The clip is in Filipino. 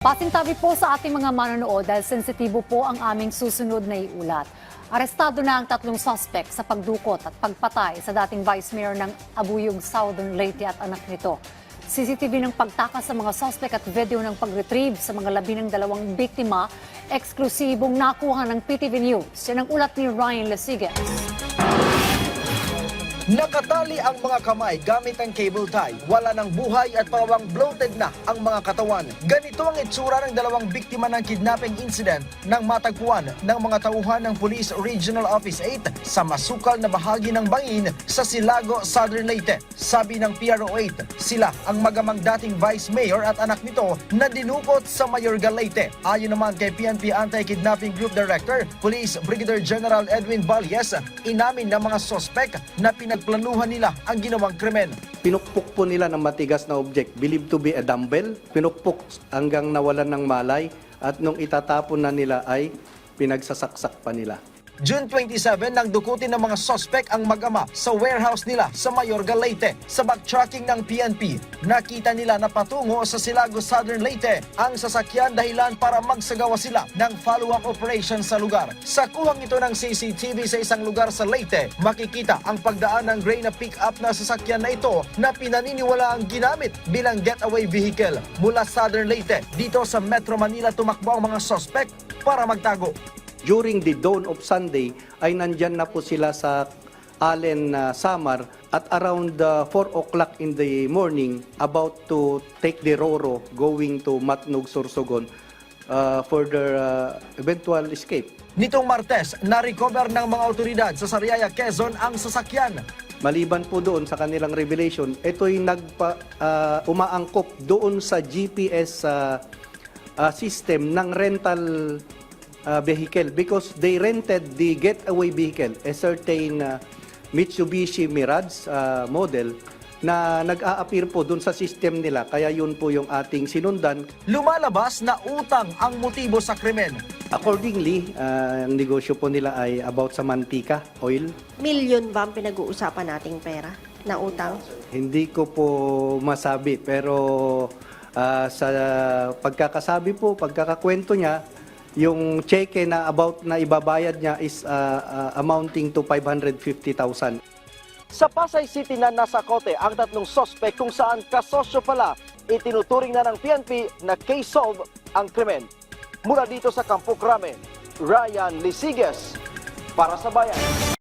Pasintabi po sa ating mga manonood dahil sensitibo po ang aming susunod na iulat. Arestado na ang 3 suspect sa pagdukot at pagpatay sa dating Vice Mayor ng Abuyog, Southern Leyte at anak nito. CCTV ng pagtakas sa mga suspect at video ng pag-retrieve sa mga labi ng 2 biktima, eksklusibong nakuha ng PTV News. Yan ang ulat ni Ryan Lesigas. Nakatali ang mga kamay gamit ang cable tie. Wala ng buhay at parang bloated na ang mga katawan. Ganito ang itsura ng 2 biktima ng kidnapping incident nang matagpuan ng mga tauhan ng Police Regional Office 8 sa masukal na bahagi ng bangin sa Silago, Southern Leyte. Sabi ng PRO8, sila ang magamang dating Vice Mayor at anak nito na dinukot sa Mayorga, Leyte. Ayon naman kay PNP Anti-Kidnapping Group Director, Police Brigadier General Edwin Valles, inamin ng mga sospek na pinagplanuhan nila ang ginawang krimen. Pinukpok po nila ng matigas na object, believed to be a dumbbell. Pinukpok hanggang nawalan ng malay at nung itatapon na nila ay pinagsasaksak pa nila. June 27 nang dukutin ng mga sospek ang mag-ama sa warehouse nila sa Mayorga, Leyte. Sa backtracking ng PNP, nakita nila na patungo sa Silago, Southern Leyte ang sasakyan dahilan para magsagawa sila ng follow-up operation sa lugar. Sa kuhang ito ng CCTV sa isang lugar sa Leyte, makikita ang pagdaan ng gray na pick-up na sasakyan na ito na pinaniniwala ang ginamit bilang getaway vehicle mula Southern Leyte. Dito sa Metro Manila tumakbo ang mga sospek para magtago. During the dawn of Sunday ay nandyan na po sila sa Allen, Samar at around 4 o'clock in the morning about to take the Roro going to Matnog, Sorsogon for their eventual escape. Nitong Martes, na-recover ng mga otoridad sa Sariaya, Quezon ang sasakyan. Maliban po doon sa kanilang revelation, ito'y umaangkop doon sa GPS system ng rental vehicle because they rented the getaway vehicle, a certain Mitsubishi Mirage model na nag-a-appear po dun sa system nila. Kaya yun po yung ating sinundan. Lumalabas na utang ang motibo sa krimen. Accordingly, ang negosyo po nila ay about sa mantika, oil. Milyon ba ang pinag-uusapan nating pera na utang? Hindi ko po masabi pero sa pagkakasabi po, pagkakakwento niya, yung cheque na about na ibabayad niya is amounting to 550,000. Sa Pasay City na nasa kote ang 3 sospek kung saan kasosyo pala, itinuturing na ng PNP na case solve ang krimen. Mula dito sa Campo Crame, Ryan Lesigas para sa Bayan.